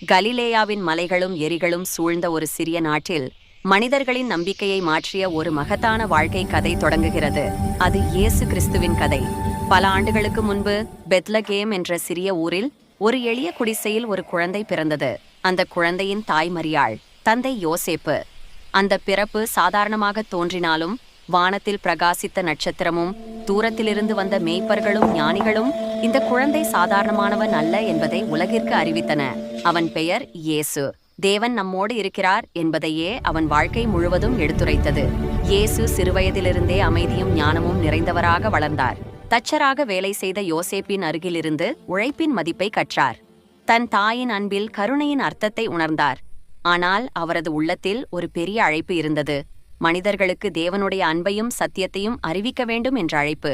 கலிலேயாவின் மலைகளும் எரிகளும் சூழ்ந்த ஒரு சிறிய நாட்டில் மனிதர்களின் நம்பிக்கையை மாற்றிய ஒரு மகத்தான வாழ்க்கை கதை தொடங்குகிறது. அது இயேசு கிறிஸ்துவின் கதை. பல ஆண்டுகளுக்கு முன்பு பெத்லகேம் என்ற சிறிய ஊரில் ஒரு எளிய குடிசையில் ஒரு குழந்தை பிறந்தது. அந்த குழந்தையின் தாய் மரியாள், தந்தை யோசேப்பு. அந்த பிறப்பு சாதாரணமாக தோன்றினாலும் வானத்தில் பிரகாசித்த நட்சத்திரமும் தூரத்திலிருந்து வந்த மேய்ப்பர்களும் ஞானிகளும் இந்த குழந்தை சாதாரணமானவன் அல்ல என்பதை உலகிற்கு அறிவித்தன. அவன் பெயர் இயேசு. தேவன் நம்மோடு இருக்கிறார் என்பதையே அவன் வாழ்க்கை முழுவதும் எடுத்துரைத்தது. இயேசு சிறுவயதிலிருந்தே அமைதியும் ஞானமும் நிறைந்தவராக வளர்ந்தார். தச்சராக வேலை செய்த யோசேப்பின் அருகிலிருந்து உழைப்பின் மதிப்பை கற்றார். தன் தாயின் அன்பில் கருணையின் அர்த்தத்தை உணர்ந்தார். ஆனால் அவரது உள்ளத்தில் ஒரு பெரிய அழைப்பு இருந்தது. மனிதர்களுக்கு தேவனுடைய அன்பையும் சத்தியத்தையும் அறிவிக்க வேண்டும் என்ற அழைப்பு.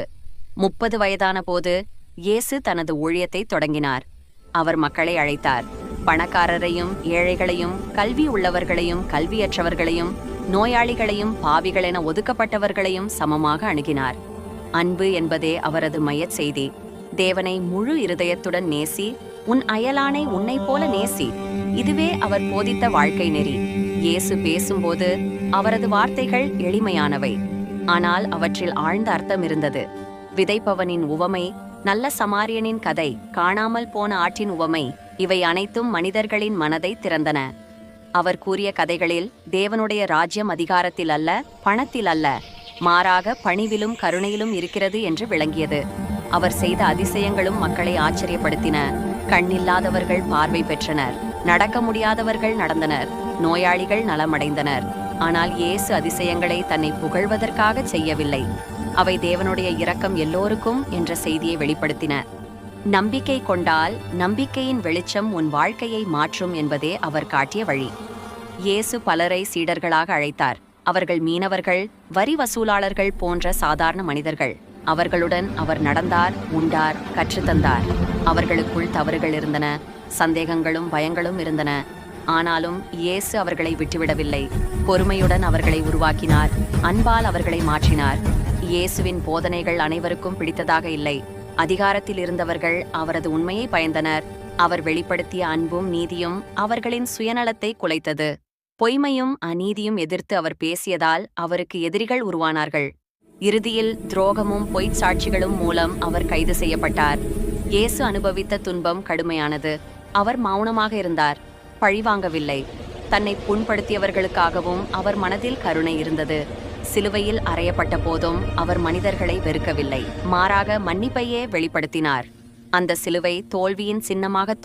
30 வயதான போது இயேசு தனது ஊழியத்தை தொடங்கினார். அவர் மக்களை அழைத்தார். பணக்காரரையும் ஏழைகளையும், கல்வி உள்ளவர்களையும் கல்வியற்றவர்களையும், நோயாளிகளையும் பாவிகளென ஒதுக்கப்பட்டவர்களையும் சமமாக அணுகினார். அன்பு என்பதே அவரது மையச் செய்தி. தேவனை முழு இருதயத்துடன் நேசி, உன் அயலானை உன்னை போல நேசி. இதுவே அவர் போதித்த வாழ்க்கை நெறி. இயேசு பேசும்போது அவரது வார்த்தைகள் எளிமையானவை, ஆனால் அவற்றில் ஆழ்ந்த அர்த்தம் இருந்தது. விதைப்பவனின் உவமை, நல்ல சமாரியனின் கதை, காணாமல் போன ஆற்றின் உவமை, இவை அனைத்தும் மனிதர்களின் மனதை திறந்தன. அவர் கூறிய கதைகளில் தேவனுடைய ராஜ்யம் அதிகாரத்தில் அல்ல, பணத்தில் அல்ல, மாறாக பணிவிலும் கருணையிலும் இருக்கிறது என்று விளங்கியது. அவர் செய்த அதிசயங்களும் மக்களை ஆச்சரியப்படுத்தின. கண்ணில்லாதவர்கள் பார்வை பெற்றனர், நடக்க முடியாதவர்கள் நடந்தனர், நோயாளிகள் நலமடைந்தனர். ஆனால் இயேசு அதிசயங்களை தன்னை புகழ்வதற்காக செய்யவில்லை. அவை தேவனுடைய இரக்கம் எல்லோருக்கும் என்ற செய்தியை வெளிப்படுத்தின. நம்பிக்கை கொண்டால் நம்பிக்கையின் வெளிச்சம் உன் வாழ்க்கையை மாற்றும் என்பதே அவர் காட்டிய வழி. இயேசு பலரை சீடர்களாக அழைத்தார். அவர்கள் மீனவர்கள், வரி வசூலாளர்கள் போன்ற சாதாரண மனிதர்கள். அவர்களுடன் அவர் நடந்தார், உண்டார், கற்றுத்தந்தார். அவர்களுக்குள் தவறுகள் இருந்தன, சந்தேகங்களும் பயங்களும் இருந்தன. ஆனாலும் இயேசு அவர்களை விட்டுவிடவில்லை. பொறுமையுடன் அவர்களை உருவாக்கினார், அன்பால் அவர்களை மாற்றினார். இயேசுவின் போதனைகள் அனைவருக்கும் பிடித்ததாக இல்லை. அதிகாரத்தில் இருந்தவர்கள் அவரது உண்மையை பயந்தனர். அவர் வெளிப்படுத்திய அன்பும் நீதியும் அவர்களின் சுயநலத்தை குலைத்தது. பொய்மையும் அநீதியும் எதிர்த்து அவர் பேசியதால் அவருக்கு எதிரிகள் உருவானார்கள். இறுதியில் துரோகமும் பொய்ச் சாட்சிகளும் மூலம் அவர் கைது செய்யப்பட்டார். இயேசு அனுபவித்த துன்பம் கடுமையானது. அவர் மௌனமாக இருந்தார், பழிவாங்கவில்லை. தன்னை புண்படுத்தியவர்களுக்காகவும் அவர் மனதில் கருணை இருந்தது. சிலுவையில் அறையப்பட்ட போதும் அவர் மனிதர்களை வெறுக்கவில்லை, மாறாக மன்னிப்பையே வெளிப்படுத்தினார். அந்த சிலுவை தோல்வியின் சின்னமாக